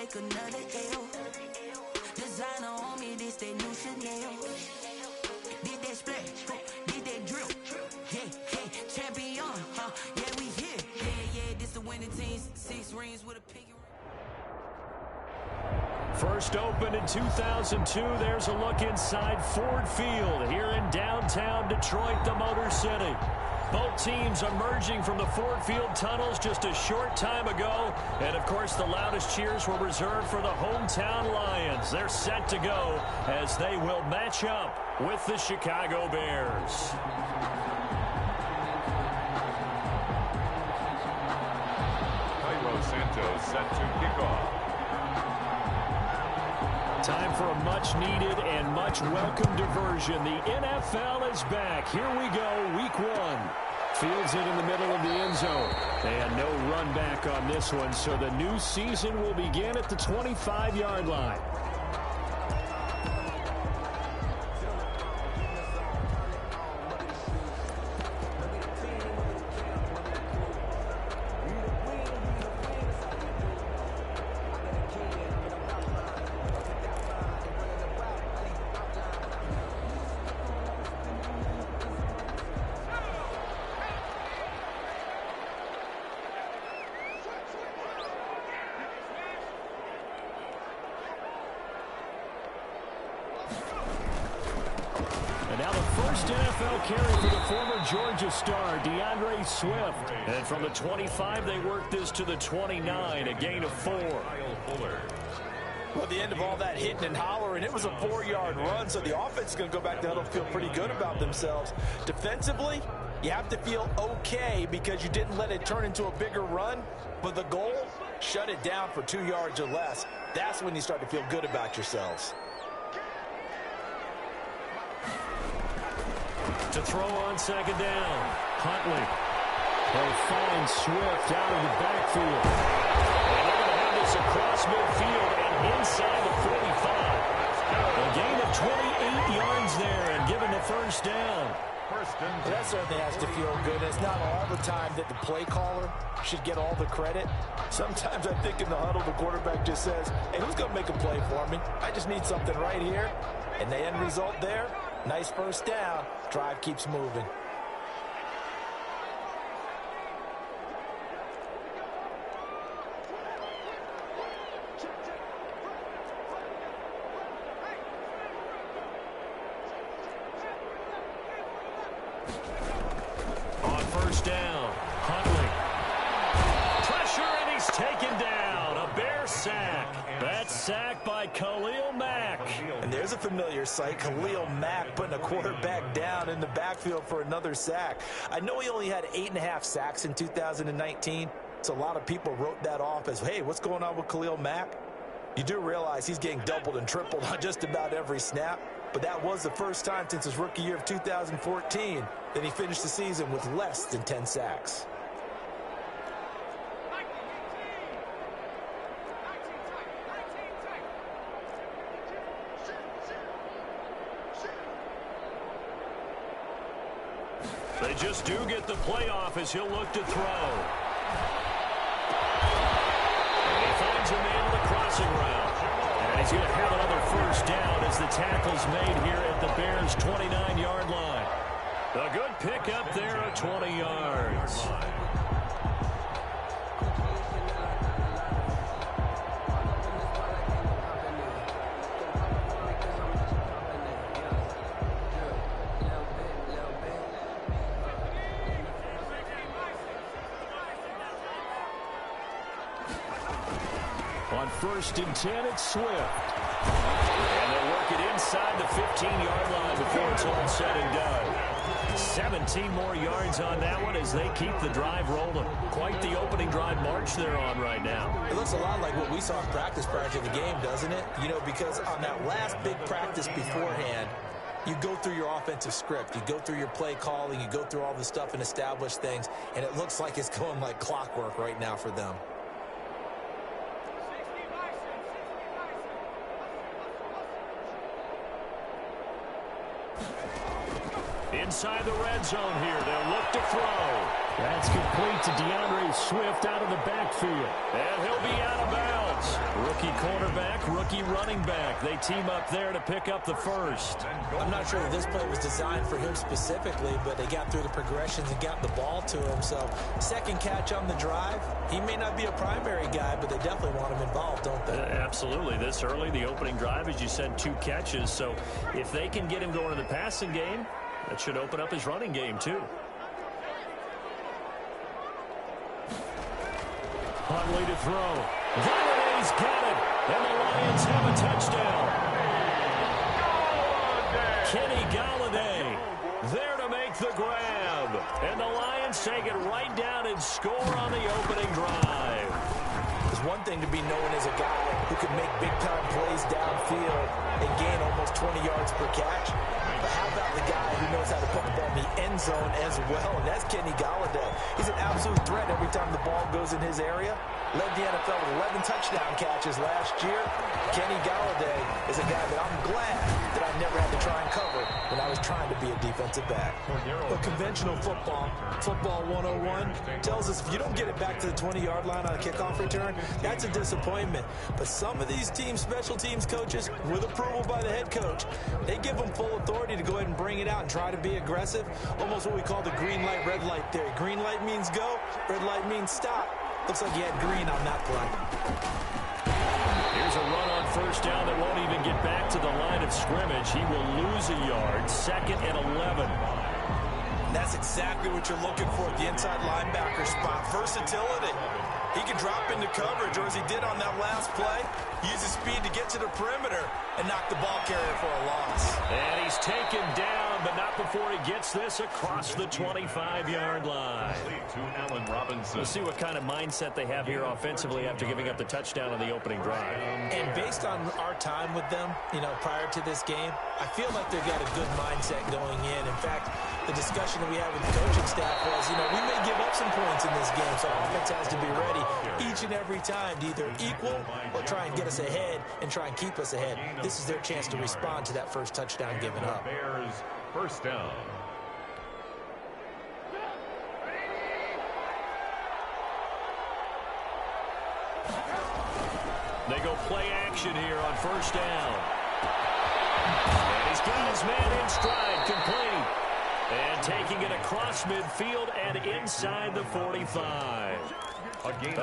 take another L. Designer on me, this they new Chanel. Did that splash, did that drill. Yeah, champion, yeah, we here. Yeah, this the winning team. 6 rings with a pinky ring. First opened in 2002, there's a look inside Ford Field here in downtown Detroit, the Motor City. Both teams emerging from the Ford Field tunnels just a short time ago. And, of course, the loudest cheers were reserved for the hometown Lions. They're set to go as they will match up with the Chicago Bears. Cairo Santos set to kick off. Time for a much-needed and much-welcome diversion. The NFL is back. Here we go, week 1. Fields it in the middle of the end zone. And no run back on this one, so the new season will begin at the 25-yard line. And now the first NFL carry for the former Georgia star, DeAndre Swift. And from the 25, they worked this to the 29, a gain of 4. Well, at the end of all that hitting and hollering, it was a 4-yard run, so the offense is going to go back to huddle, feel pretty good about themselves. Defensively, you have to feel okay because you didn't let it turn into a bigger run, but the goal, shut it down for 2 yards or less. That's when you start to feel good about yourselves. To throw on second down, Huntley. They find Swift out of the backfield. And they're going to have this across midfield and inside the 45. A gain of 28 yards there and given the first down. That certainly has to feel good. It's not all the time that the play caller should get all the credit. Sometimes I think in the huddle, the quarterback just says, hey, who's going to make a play for me? I just need something right here. And the end result there, nice first down. Drive keeps moving. On first down, Huntley. Pressure, and he's taken down. A Bear sack. That's sacked by Khalil Mack. And there's a familiar sight, Khalil Mack putting a quarterback down in the backfield for another sack. I know he only had 8.5 sacks in 2019, so a lot of people wrote that off as, hey, what's going on with Khalil Mack? You do realize he's getting doubled and tripled on just about every snap, but that was the first time since his rookie year of 2014 that he finished the season with less than 10 sacks. They just do get the playoff as he'll look to throw. And he finds a man on the crossing route. And he's going to have another first down as the tackle's made here at the Bears' 29-yard line. A good pickup there of 20 yards. On 1st and 10, it's Swift. And they'll work it inside the 15-yard line before it's all said and done. 17 more yards on that one as they keep the drive rolling. Quite the opening drive march they're on right now. It looks a lot like what we saw in practice prior to the game, doesn't it? You know, because on that last big practice beforehand, you go through your offensive script. You go through your play calling. You go through all the stuff and establish things. And it looks like it's going like clockwork right now for them. Inside the red zone here, they'll look to throw. That's complete to DeAndre Swift out of the backfield. And he'll be out of bounds. Rookie quarterback, rookie running back. They team up there to pick up the first. I'm not sure that this play was designed for him specifically, but they got through the progressions and got the ball to him. So second catch on the drive. He may not be a primary guy, but they definitely want him involved, don't they? Absolutely. This early, the opening drive, as you said, 2 catches. So if they can get him going in the passing game, that should open up his running game too. Huntley to throw. Galladay's got it. And the Lions have a touchdown. Kenny Galladay there to make the grab. And the Lions take it right down and score on the opening drive. It's one thing to be known as a guy who can make big-time plays downfield and gain almost 20 yards per catch. But how about the guy who knows how to put the ball in the end zone as well, and that's Kenny Galladay. He's an absolute threat every time the ball goes in his area. Led the NFL with 11 touchdown catches last year. Kenny Galladay is a guy that I'm glad that I never had to try and cover when I was trying to be a defensive back. But conventional football 101, tells us if you don't get it back to the 20-yard line on a kickoff return, that's a disappointment. But some of these teams, special teams coaches, with approval by the head coach, they give them full authority to go ahead and bring it out and try to be aggressive. Almost what we call the green light, red light theory. Green light means go, red light means stop. Looks like he had green on that play. Here's a run on first down that won't even get back to the line of scrimmage. He will lose a yard. 2nd and 11. That's exactly what you're looking for at the inside linebacker spot. Versatility. He can drop into coverage, or as he did on that last play, use his speed to get to the perimeter and knock the ball carrier for a loss. And he's taken down, but not before he gets this across the 25-yard line. We'll see what kind of mindset they have here offensively after giving up the touchdown on the opening drive. And based on our time with them, prior to this game, I feel like they've got a good mindset going in. In fact, the discussion that we had with the coaching staff was, we may give up some points in this game, so our offense has to be ready each and every time to either equal or try and get us ahead and try and keep us ahead. This is their chance to respond to that first touchdown given up. Bears first down. They go play action here on first down. And he's got his man in stride, complete. And taking it across midfield and inside the 45.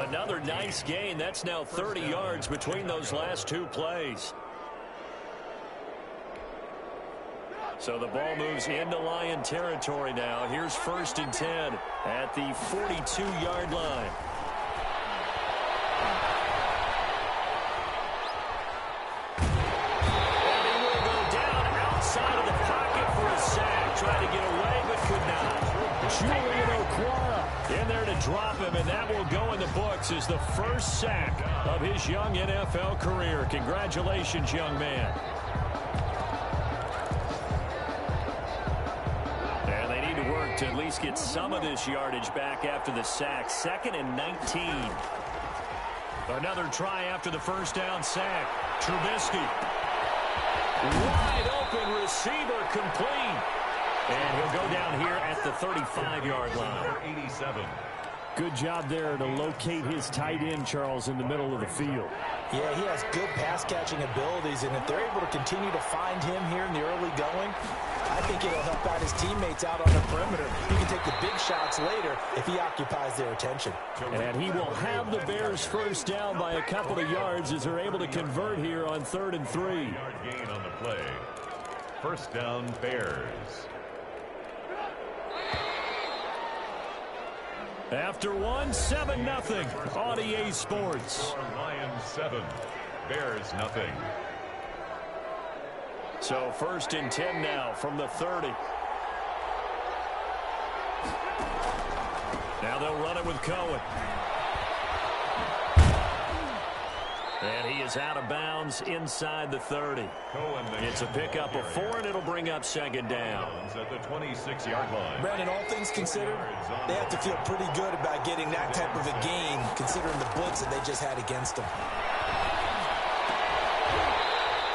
Another nice gain. That's now 30 yards between those last 2 plays. So the ball moves into Lion territory now. Here's 1st and 10 at the 42-yard line. And he will go down outside of the pocket for a sack. Tried to get away, but could not. Julian Okwara in there to drop him, and that will go in the books as the first sack of his young NFL career. Congratulations, young man. And they need to work to at least get some of this yardage back after the sack. 2nd and 19. Another try after the first down sack. Trubisky. Wide open receiver, complete. And he'll go down here at the 35-yard line. 87. Good job there to locate his tight end, Charles, in the middle of the field. Yeah, he has good pass-catching abilities, and if they're able to continue to find him here in the early going, I think it'll help out his teammates out on the perimeter. He can take the big shots later if he occupies their attention. And he will have the Bears first down by a couple of yards as they're able to convert here on 3rd and 3. Yard gain on the play. First down, Bears. After 7-0 on EA Sports. Lions 7, Bears nothing. So 1st and 10 now from the 30. Now they'll run it with Cohen. And he is out of bounds inside the 30. It's a pickup of 4, and it'll bring up 2nd down. At the 26-yard line. Brandon, all things considered, they have to feel pretty good about getting that type of a gain, considering the blitz that they just had against them.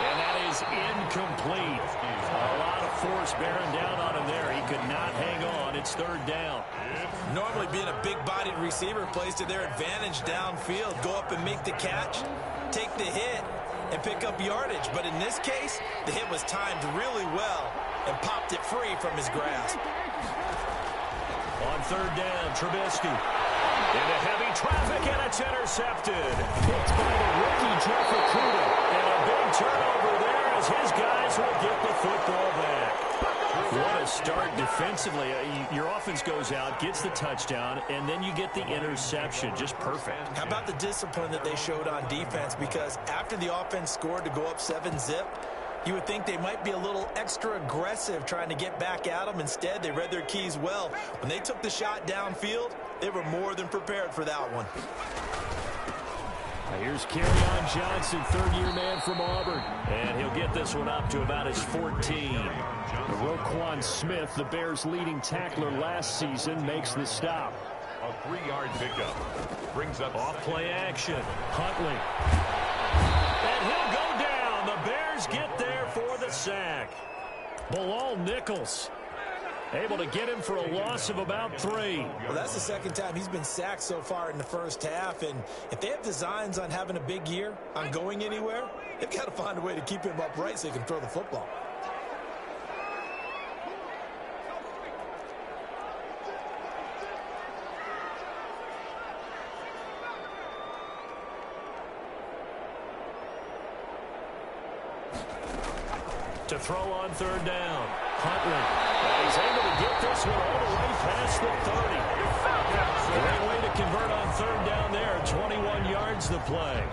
And that is is incomplete. A lot of force bearing down on him there. He could not hang on. It's third down. Normally being a big-bodied receiver plays to their advantage downfield. Go up and make the catch, take the hit, and pick up yardage. But in this case, the hit was timed really well and popped it free from his grasp. On third down, Trubisky. Into heavy traffic, and it's intercepted. Picked by the rookie, Jeff Okudah. And a big turnover there as his guys will get the football back. What a start defensively. Your offense goes out, gets the touchdown, and then you get the interception. Just perfect. How about the discipline that they showed on defense? Because after the offense scored to go up 7-zip, you would think they might be a little extra aggressive trying to get back at them. Instead, they read their keys well. When they took the shot downfield, they were more than prepared for that one. Here's Kerryon Johnson, third-year man from Auburn. And he'll get this one up to about his 14. Roquan Smith, the Bears' leading tackler last season, makes the stop. A 3-yard pickup. Brings up off play action. Huntley. And he'll go down. The Bears get there for the sack. Bilal Nichols able to get him for a loss of about 3. Well, that's the second time he's been sacked so far in the first half. And if they have designs on having a big year, on going anywhere, they've got to find a way to keep him upright so he can throw the football. To throw on third down. Huntley. He's able to get this one all the way past the 30. Great way to convert on third down there. 21 yards the play.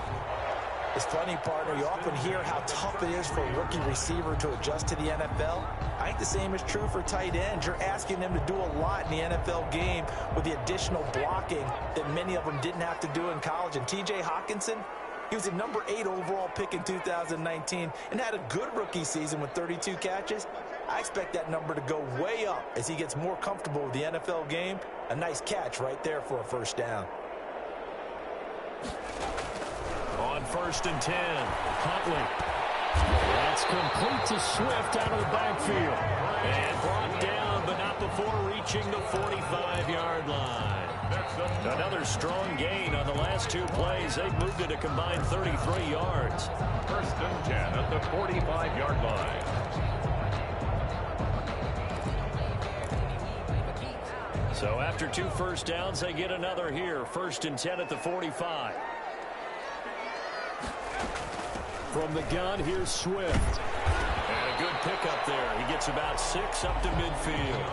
It's funny, partner. You often hear how tough it is for a rookie receiver to adjust to the NFL. I think the same is true for tight ends. You're asking them to do a lot in the NFL game with the additional blocking that many of them didn't have to do in college. And T.J. Hockenson, he was a number 8 overall pick in 2019 and had a good rookie season with 32 catches. I expect that number to go way up as he gets more comfortable with the NFL game. A nice catch right there for a first down. On first and 10, Huntley. That's complete to Swift out of the backfield. And brought down, but not before reaching the 45-yard line. Another strong gain on the last 2 plays. They've moved it a combined 33 yards. First and 10 at the 45-yard line. So after 2 first downs, they get another here. First and 10 at the 45. From the gun, here's Swift. And a good pickup there. He gets about 6 up to midfield.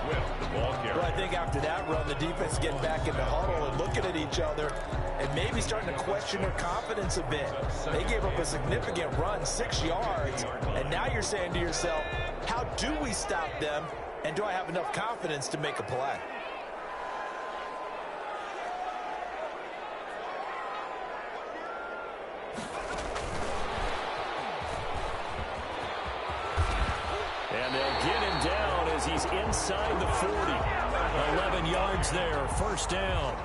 Swift, the ball carrier. Well, I think after that run, the defense getting back in the huddle and looking at each other and maybe starting to question their confidence a bit. They gave up a significant run, 6 yards, and now you're saying to yourself, how do we stop them, and do I have enough confidence to make a play? And they'll get him down as he's inside the 40. 11 yards there, first down.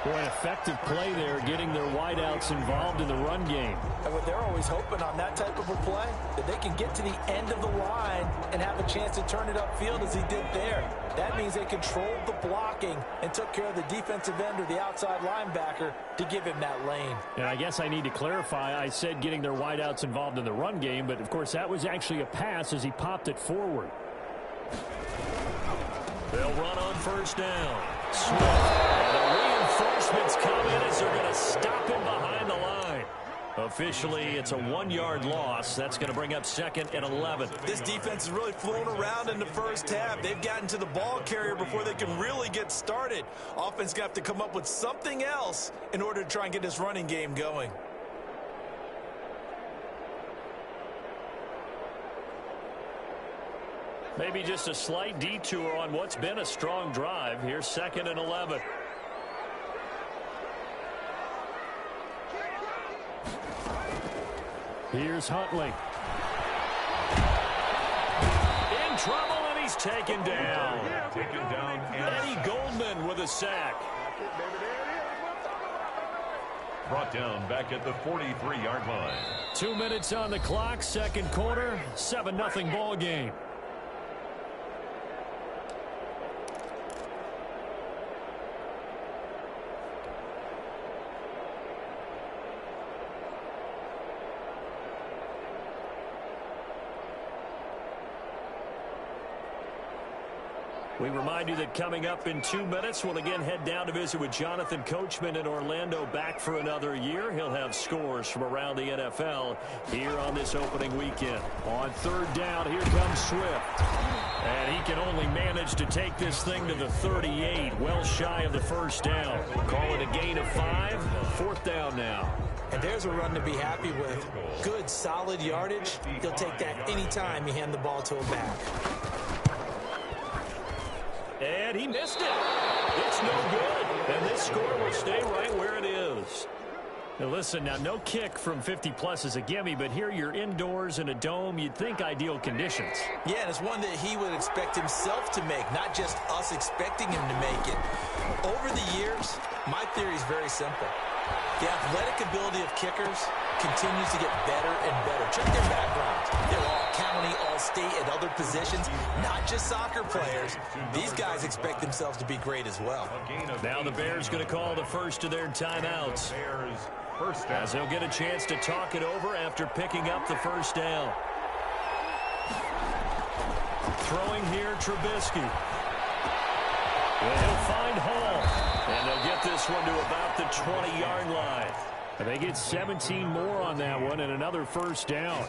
Boy, an effective play there, getting their wideouts involved in the run game. And what they're always hoping on that type of a play, that they can get to the end of the line and have a chance to turn it upfield as he did there. That means they controlled the blocking and took care of the defensive end or the outside linebacker to give him that lane. And I guess I need to clarify, I said getting their wideouts involved in the run game, but of course that was actually a pass as he popped it forward. They'll run on first down. Swift. And the reinforcements come in as they're going to stop him behind the line. Officially, it's a 1-yard loss. That's going to bring up second and 11. This defense has really flown around in the first half. They've gotten to the ball carrier before they can really get started. Offense going to have to come up with something else in order to try and get this running game going. Maybe just a slight detour on what's been a strong drive. Here's second and 11. Here's Huntley. In trouble, and he's taken down. Eddie Goldman with a sack. Brought down back at the 43-yard line. 2 minutes on the clock, second quarter, 7-0 ball game. We remind you that coming up in 2 minutes, we'll again head down to visit with Jonathan Coachman in Orlando, back for another year. He'll have scores from around the NFL here on this opening weekend. On third down, here comes Swift. And he can only manage to take this thing to the 38, well shy of the first down. Call it a gain of 5, fourth down now. And there's a run to be happy with. Good, solid yardage. He'll take that anytime you hand the ball to a back. And he missed it. It's no good. And this score will stay right where it is. Now listen, now no kick from 50-plus is a gimme, but here you're indoors in a dome. You'd think ideal conditions. Yeah, and it's one that he would expect himself to make, not just us expecting him to make it. Over the years, my theory is very simple. The athletic ability of kickers continues to get better and better. Check their backgrounds. They're all county, all state, at other positions, not just soccer players. These guys expect themselves to be great as well. Now the Bears going to call the first of their timeouts, as they'll get a chance to talk it over after picking up the first down. Throwing here, Trubisky. Well, he'll find Hall, and they'll get this one to about the 20-yard line. And they get 17 more on that one and another first down.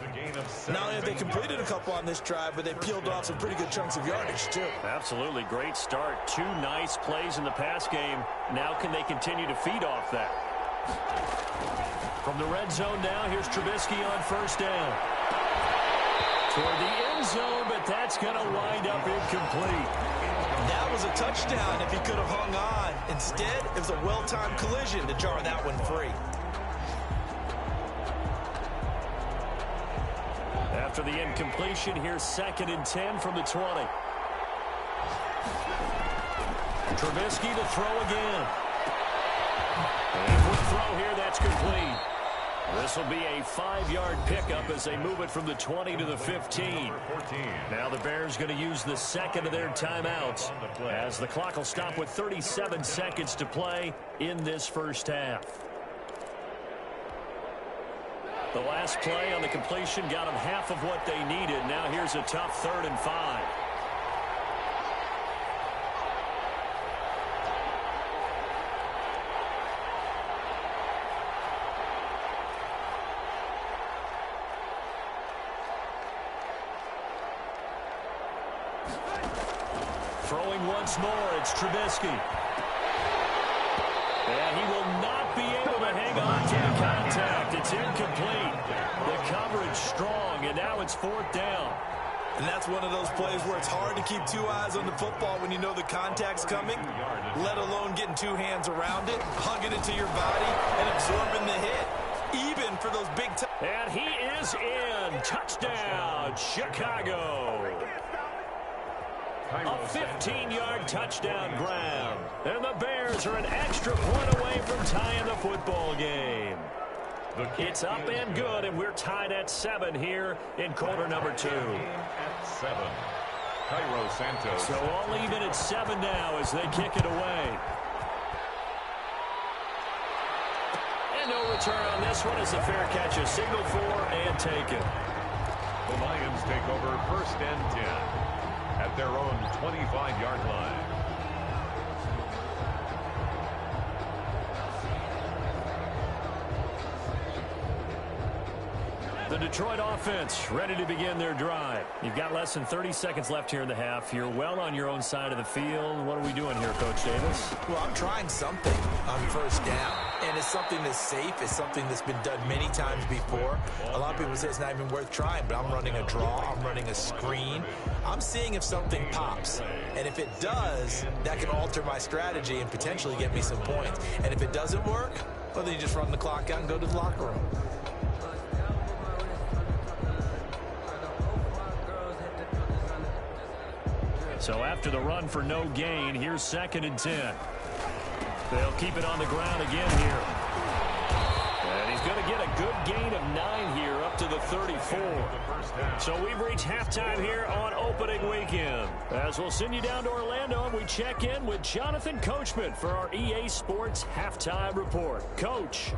Not only have they completed a couple on this drive, but they peeled off some pretty good chunks of yardage, too. Absolutely. Great start. 2 nice plays in the pass game. Now can they continue to feed off that? From the red zone now, here's Trubisky on first down. Toward the end zone, but that's going to wind up incomplete. That was a touchdown if he could have hung on. Instead, it was a well-timed collision to jar that one free. After the incompletion, here's 2nd and 10 from the 20. Trubisky to throw again. And quick throw here, that's complete. This will be a 5-yard pickup as they move it from the 20 to the 15. Now the Bears going to use the second of their timeouts as the clock will stop with 37 seconds to play in this first half. The last play on the completion got them half of what they needed. Now here's a tough 3rd and 5. Throwing once more, it's Trubisky. And he will not be able to hang on to the contact. It's incomplete. The coverage strong, and now it's 4th down. And that's one of those plays where it's hard to keep 2 eyes on the football when you know the contact's coming, let alone getting 2 hands around it, hugging it to your body, and absorbing the hit, even for those big time. And he is in. Touchdown, Chicago. A 15-yard touchdown grab. And the Bears are an extra point away from tying the football game. It's up and good, and we're tied at 7 here in quarter number 2. At 7. Cairo Santos. So all even at 7 now as they kick it away. And no return on this one as the fair catch is signaled for and taken. The Lions take over 1st and 10 at their own 25-yard line. The Detroit offense ready to begin their drive. You've got less than 30 seconds left here in the half. You're well on your own side of the field. What are we doing here, Coach Davis? Well, I'm trying something on first down. And it's something that's safe. It's something that's been done many times before. A lot of people say it's not even worth trying, but I'm running a draw. I'm running a screen. I'm seeing if something pops. And if it does, that can alter my strategy and potentially get me some points. And if it doesn't work, well, then you just run the clock out and go to the locker room. So after the run for no gain, here's 2nd and 10. They'll keep it on the ground again here. And he's going to get a good gain of 9 here, up to the 34. So we've reached halftime here on opening weekend. As we'll send you down to Orlando, and we check in with Jonathan Coachman for our EA Sports Halftime Report. Coach.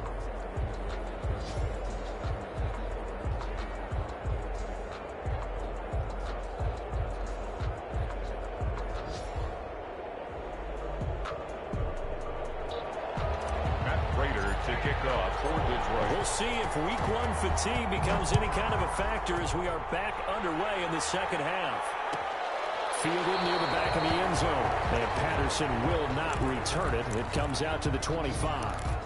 To kick off for Detroit. We'll see if week one fatigue becomes any kind of a factor as we are back underway in the second half. Fielded near the back of the end zone. And Patterson will not return it. It comes out to the 25.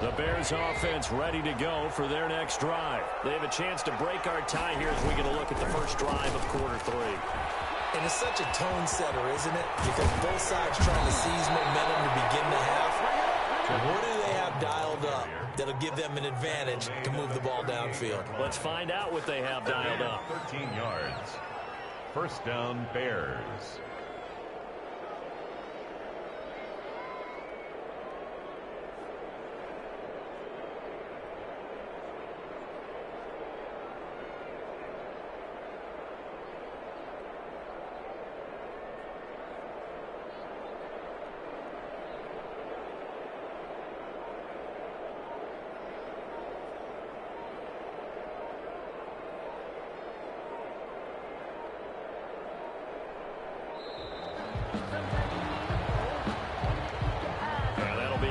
The Bears offense ready to go for their next drive. They have a chance to break our tie here as we get a look at the first drive of quarter three. And it's such a tone setter, isn't it? Because both sides trying to seize momentum to begin the half. What do they have dialed up that'll give them an advantage to move the ball downfield? Let's find out what they have dialed up. 13 yards. First down, Bears.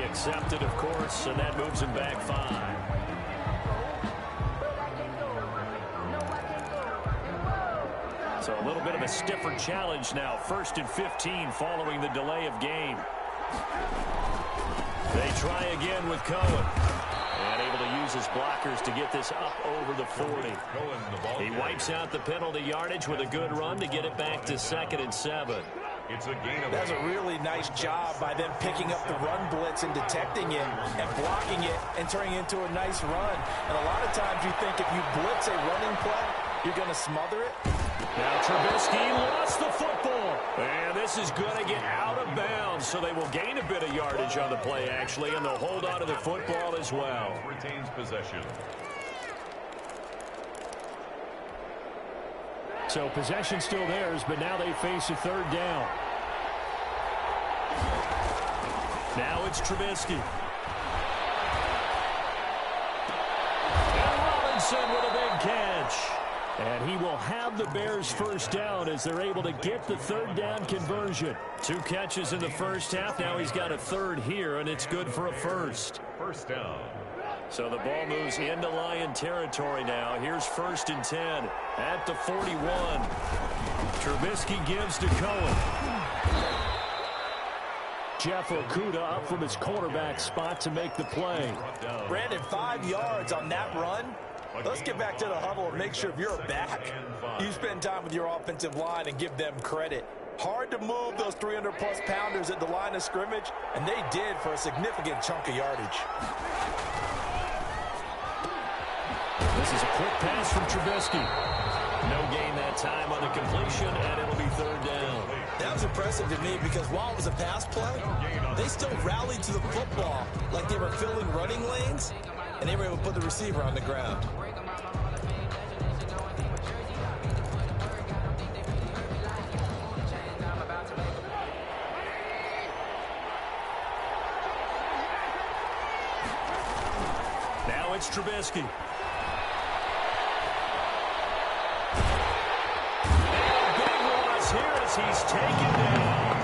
Accepted, of course, and that moves him back 5. So a little bit of a stiffer challenge now. 1st and 15 following the delay of game. They try again with Cohen. And able to use his blockers to get this up over the 40. He wipes out the penalty yardage with a good run to get it back to 2nd and 7. It's a gain of That's a really nice job by them picking up the run blitz and detecting it and blocking it and turning it into a nice run. And a lot of times you think if you blitz a running play, you're going to smother it. Now Trubisky lost the football. And this is going to get out of bounds, so they will gain a bit of yardage on the play, actually, and they'll hold on to the football as well. Retains possession. So possession still theirs, but now they face a 3rd down. Now it's Trubisky. And Robinson with a big catch. And he will have the Bears' first down as they're able to get the 3rd down conversion. 2 catches in the first half. Now he's got a 3rd here, and it's good for a first. First down. So the ball moves into Lion territory now. Here's 1st and 10 at the 41. Trubisky gives to Cohen. Jeff Okudah up from his cornerback spot to make the play. Brandon, 5 yards on that run. Let's get back to the huddle and make sure if you're a back, you spend time with your offensive line and give them credit. Hard to move those 300-plus pounders at the line of scrimmage, and they did for a significant chunk of yardage. This is a quick pass from Trubisky. No gain that time on the completion, and it'll be 3rd down. That was impressive to me because while it was a pass play, they still rallied to the football like they were filling running lanes, and they were able to put the receiver on the ground. Now it's Trubisky. Here as he's taken down.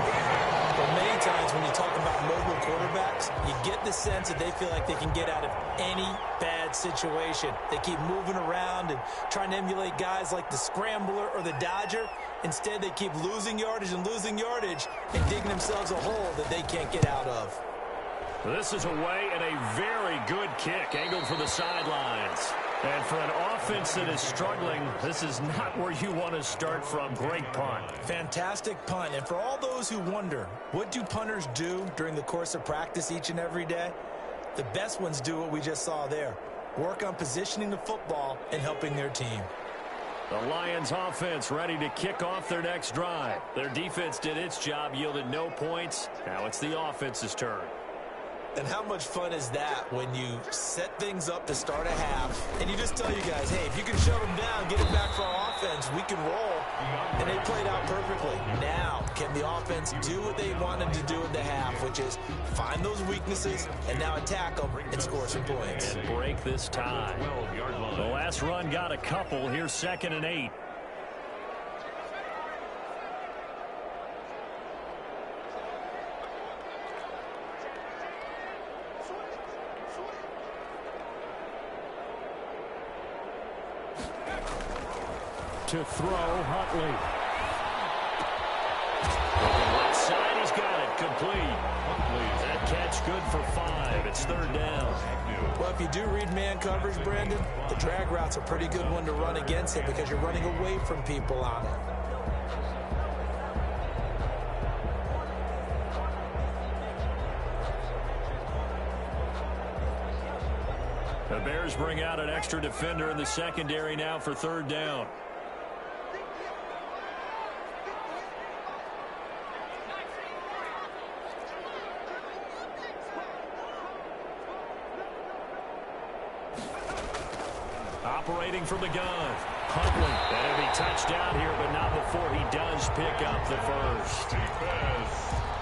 But many times when you talk about mobile quarterbacks, you get the sense that they feel like they can get out of any bad situation. They keep moving around and trying to emulate guys like the Scrambler or the Dodger. Instead, they keep losing yardage and digging themselves a hole that they can't get out of. This is away and a very good kick angled for the sidelines. And for an offense that is struggling, this is not where you want to start from. Great punt. Fantastic punt. And for all those who wonder, what do punters do during the course of practice each and every day? The best ones do what we just saw there. Work on positioning the football and helping their team. The Lions offense ready to kick off their next drive. Their defense did its job, yielded no points. Now it's the offense's turn. And how much fun is that when you set things up to start a half and you just tell you guys, hey, if you can shut them down, get it back for our offense, we can roll. And they played out perfectly. Now, can the offense do what they wanted to do in the half, which is find those weaknesses and now attack them and score some points. And break this tie. The last run got a couple. Here's 2nd and 8. To throw, Huntley. Looking left side, he's got it. Complete. That catch good for 5. It's 3rd down. Well, if you do read man coverage, Brandon, the drag route's a pretty good one to run against it because you're running away from people on it. The Bears bring out an extra defender in the secondary now for 3rd down. Operating from the gun. Huntley. And he'll be touchdown here, but not before he does pick up the first.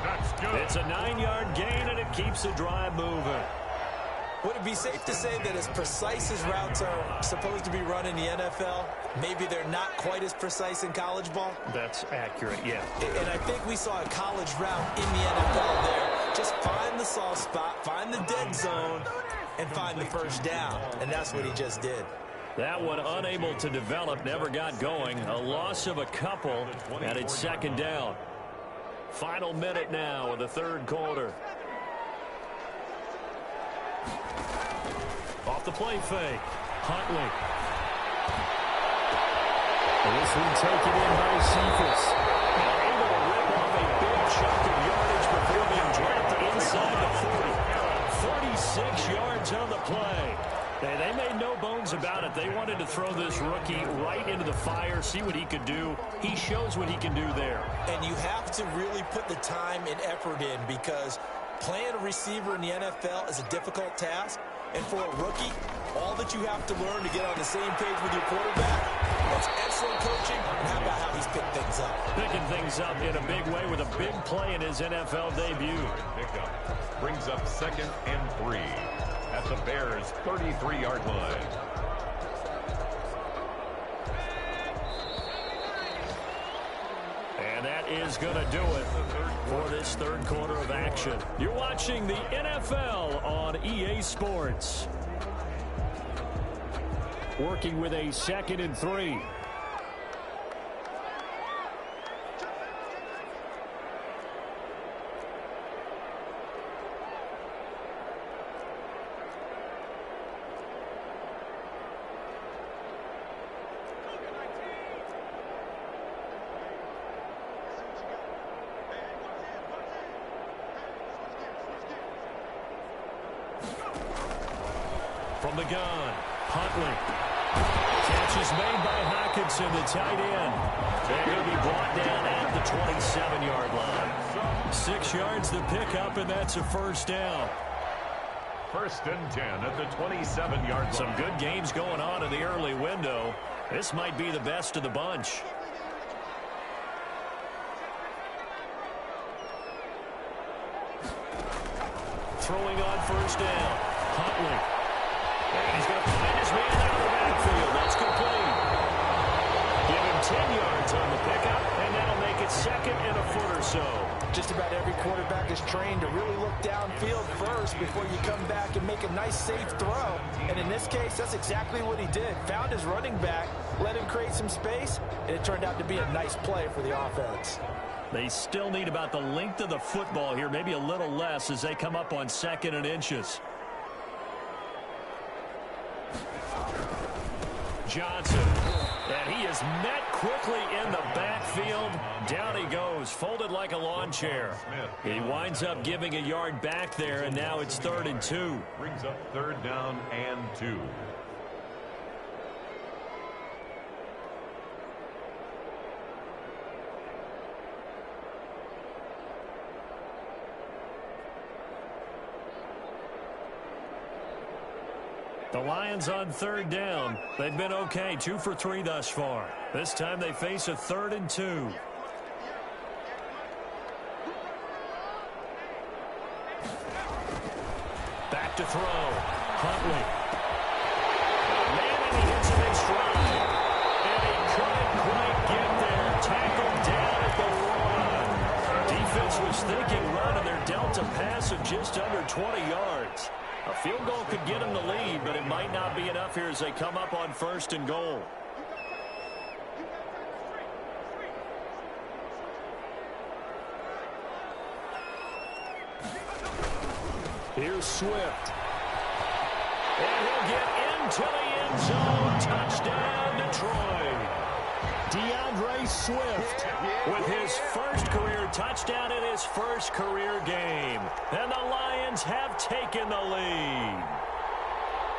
That's good. It's a 9-yard gain, and it keeps the drive moving. Would it be safe to say that as precise as routes are supposed to be run in the NFL, maybe they're not quite as precise in college ball? That's accurate, yeah. And I think we saw a college route in the NFL there. Just find the soft spot, find the dead zone, and find the first down. And that's what he just did. That one unable to develop, never got going. A loss of a couple, and it's 2nd down. Final minute now of the 3rd quarter. Off the play fake. Huntley. And this one taken in by Cephas. Able to rip off a big chunk of yardage before being dropped inside the 40. 46 yards on the play. They made no bones about it. They wanted to throw this rookie right into the fire, see what he could do. He shows what he can do there. And you have to really put the time and effort in because playing a receiver in the NFL is a difficult task. And for a rookie, all that you have to learn to get on the same page with your quarterback, that's excellent coaching. And how about how he's picked things up? Picking things up in a big way with a big play in his NFL debut. Pickup brings up 2nd and 3 at the Bears' 33-yard line. And that is going to do it for this 3rd quarter of action. You're watching the NFL on EA Sports. Working with a 2nd and 3. From the gun, Huntley. Catch is made by Hockenson, the tight end. They're going to be brought down at the 27-yard line. 6 yards to pick up, and that's a 1st down. 1st and 10 at the 27-yard line. Some good games going on in the early window. This might be the best of the bunch. Throwing on 1st down. Huntley. And he's going to find his man out of the backfield. That's complete. Give him 10 yards on the pickup, and that'll make it 2nd and a foot or so. Just about every quarterback is trained to really look downfield first before you come back and make a nice, safe throw. And in this case, that's exactly what he did. Found his running back, let him create some space, and it turned out to be a nice play for the offense. They still need about the length of the football here, maybe a little less as they come up on 2nd and inches. Johnson. And he is met quickly in the backfield. Down he goes, folded like a lawn chair. He winds up giving a yard back there, and now it's 3rd and 2. Brings up 3rd down and 2. The Lions on 3rd down. They've been okay, 2 for 3 thus far. This time they face a 3rd and 2. Back to throw. Huntley. Man, and he hits him in stride. And he couldn't quite get there. Tackled down at the 1. Defense was thinking run, and they're dealt a pass of just under 20 yards. A field goal could get them the lead, but it might not be enough here as they come up on 1st and goal. Here's Swift. And he'll get into the end zone. Touchdown, Detroit. DeAndre Swift with his first career touchdown in his first career game. And the Lions have taken the lead.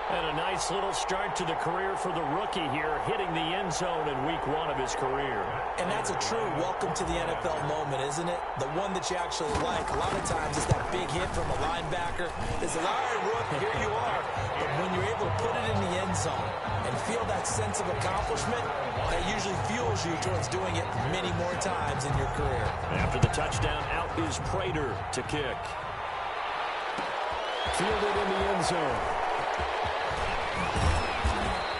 And a nice little start to the career for the rookie here, hitting the end zone in week 1 of his career. And that's a true welcome to the NFL moment, isn't it? The one that you actually like. A lot of times it's that big hit from a linebacker. It's like, all right, Rook, here you are. But when you're able to put it in the end zone and feel that sense of accomplishment, that usually fuels you towards doing it many more times in your career. After the touchdown, out is Prater to kick. Fielded in the end zone.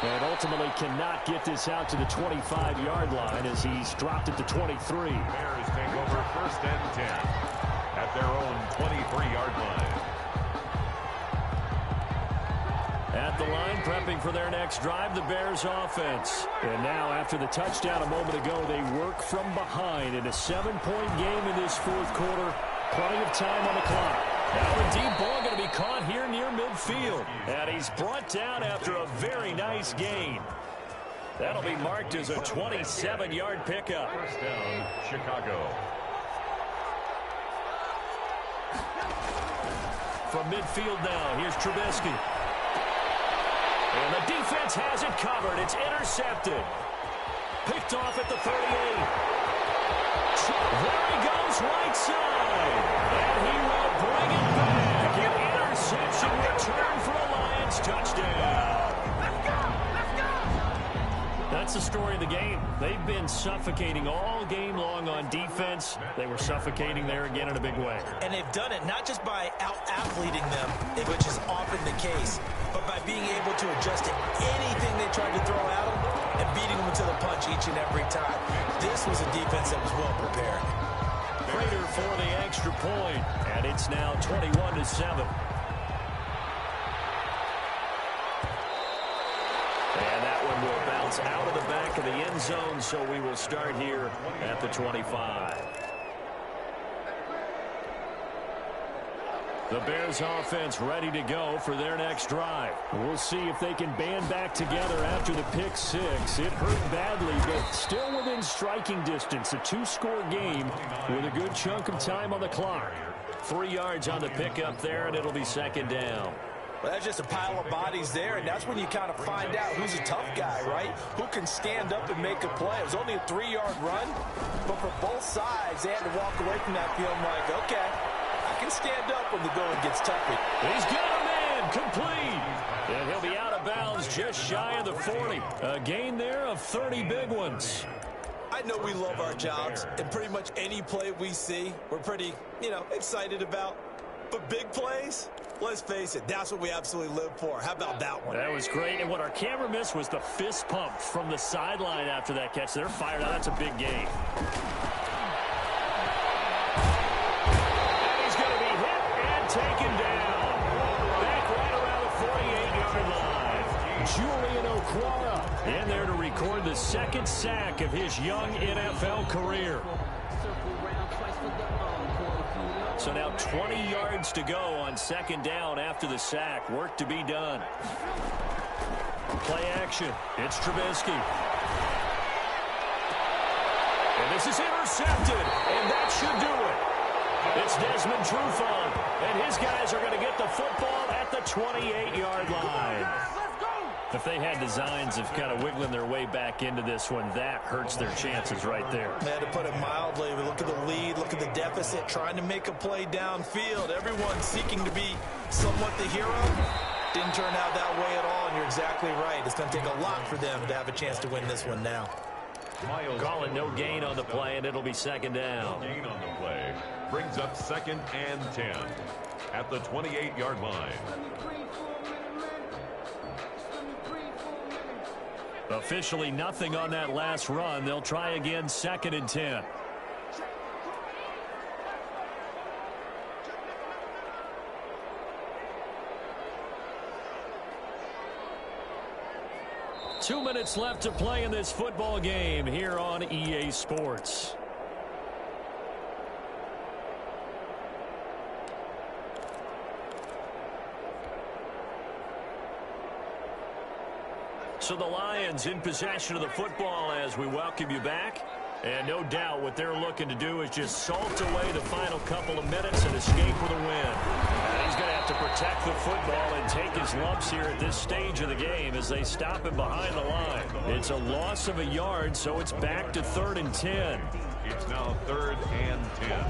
And ultimately cannot get this out to the 25-yard line as he's dropped it to 23. Bears take over 1st and 10 at their own 23-yard line. At the line, prepping for their next drive, the Bears offense. And now, after the touchdown a moment ago, they work from behind in a 7-point game in this 4th quarter. Plenty of time on the clock. Now a deep ball going to be caught here near midfield. And he's brought down after a very nice gain. That'll be marked as a 27-yard pickup. 1st down, Chicago. From midfield now, here's Trubisky. And the defense has it covered. It's intercepted. Picked off at the 38. There he goes, right side. And he will bring it back. An interception return for a Lions touchdown. Let's go! Let's go! That's the story of the game. They've been suffocating all game long on defense. They were suffocating there again in a big way. And they've done it not just by out-athleting them, which is often the case, but by being able to adjust to anything they tried to throw at them and beating them to the punch each and every time. This was a defense that was well prepared. Prater for the extra point, and it's now 21-7. And that one will bounce out of the back of the end zone, so we will start here at the 25. The Bears offense ready to go for their next drive. We'll see if they can band back together after the pick six. It hurt badly, but still within striking distance. A 2-score game with a good chunk of time on the clock. 3 yards on the pickup there, and it'll be 2nd down. Well, that's just a pile of bodies there, and that's when you kind of find out who's a tough guy, right? Who can stand up and make a play. It was only a 3-yard run, but for both sides, they had to walk away from that field like, okay, I can stand up when the going gets tough. He's got a man, complete. And he'll be out of bounds just shy of the 40. A gain there of 30 big ones. I know we love our jobs, and pretty much any play we see, we're pretty, excited about. But big plays, let's face it, that's what we absolutely live for. How about that one? That was great, and what our camera missed was the fist pump from the sideline after that catch. They're fired out. That's a big gain. And he's going to be hit and taken down. Back right around the 48-yard line. Julian Okwara in there to record the 2nd sack of his young NFL career. So now 20 yards to go on 2nd down after the sack. Work to be done. Play action. It's Trubisky. This is intercepted, and that should do it. It's Desmond Trufant, and his guys are going to get the football at the 28-yard line. If they had designs of kind of wiggling their way back into this one, that hurts their chances right there. Man, to put it mildly, look at the lead, look at the deficit, trying to make a play downfield. Everyone seeking to be somewhat the hero. Didn't turn out that way at all, and you're exactly right. It's going to take a lot for them to have a chance to win this one now. Calling no gain on the play, and it'll be second down. Gain on the play brings up 2nd and 10 at the 28-yard line. Officially nothing on that last run. They'll try again, 2nd and 10. Two minutes left to play in this football game here on EA Sports. So the Lions in possession of the football as we welcome you back. And no doubt what they're looking to do is just salt away the final couple of minutes and escape with a win. And he's going to have to protect the football and take his lumps here at this stage of the game as they stop him behind the line. It's a loss of a yard, so it's back to 3rd and 10. It's now 3rd and 10.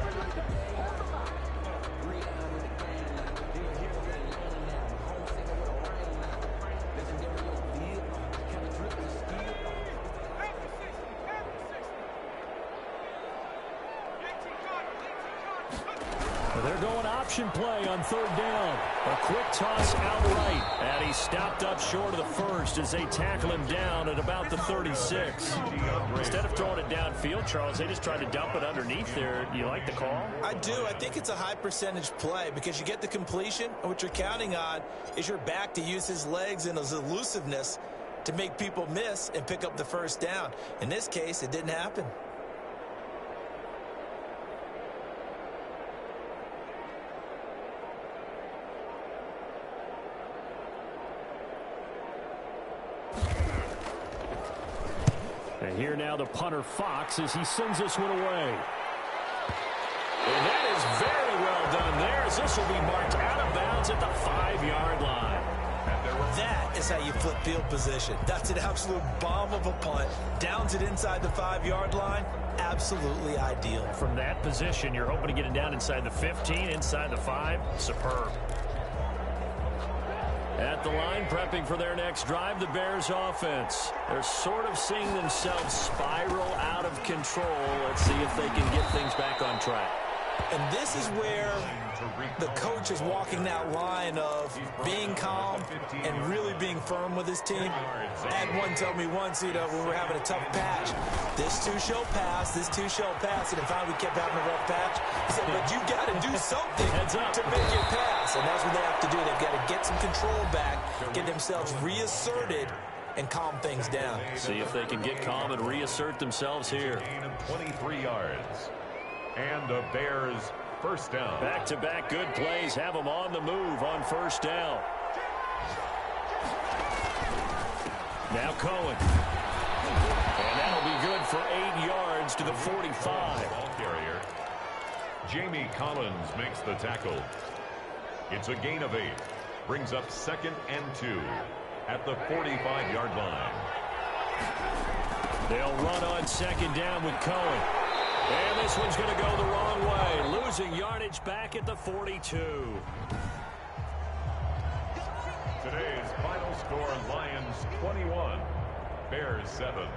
They're going option play on 3rd down. A quick toss outright. And he stopped up short of the first as they tackle him down at about the 36. Instead of throwing it downfield, Charles, they just tried to dump it underneath there. Do you like the call? I do. I think it's a high percentage play because you get the completion, and what you're counting on is your back to use his legs and his elusiveness to make people miss and pick up the first down. In this case, it didn't happen. And here now the punter Fox as he sends this one away. And that is very well done there as this will be marked out of bounds at the 5-yard line. That is how you flip field position. That's an absolute bomb of a punt. Downs it inside the 5-yard line. Absolutely ideal. From that position, you're hoping to get it down inside the 15, inside the 5. Superb. At the line, prepping for their next drive, the Bears offense. They're sort of seeing themselves spiral out of control. Let's see if they can get things back on track. And this is where the coach is walking that line of being calm and really being firm with his team. I had one tell me once, when we're having a tough patch, this too shall pass, this too shall pass. And if we kept having a rough patch, he said, but you got to do something to make it pass. And that's what they have to do. They've got to get some control back, get themselves reasserted, and calm things down. See if they can get calm and reassert themselves here. Gain of 23 yards. And the Bears first down. Back-to-back good plays have them on the move on first down. Now Cohen. And that'll be good for 8 yards to the 45. Ball carrier. Jamie Collins makes the tackle. It's a gain of 8. Brings up 2nd and 2 at the 45-yard line. They'll run on 2nd down with Cohen. And this one's going to go the wrong way. Losing yardage back at the 42. Today's final score, Lions 21, Bears 7.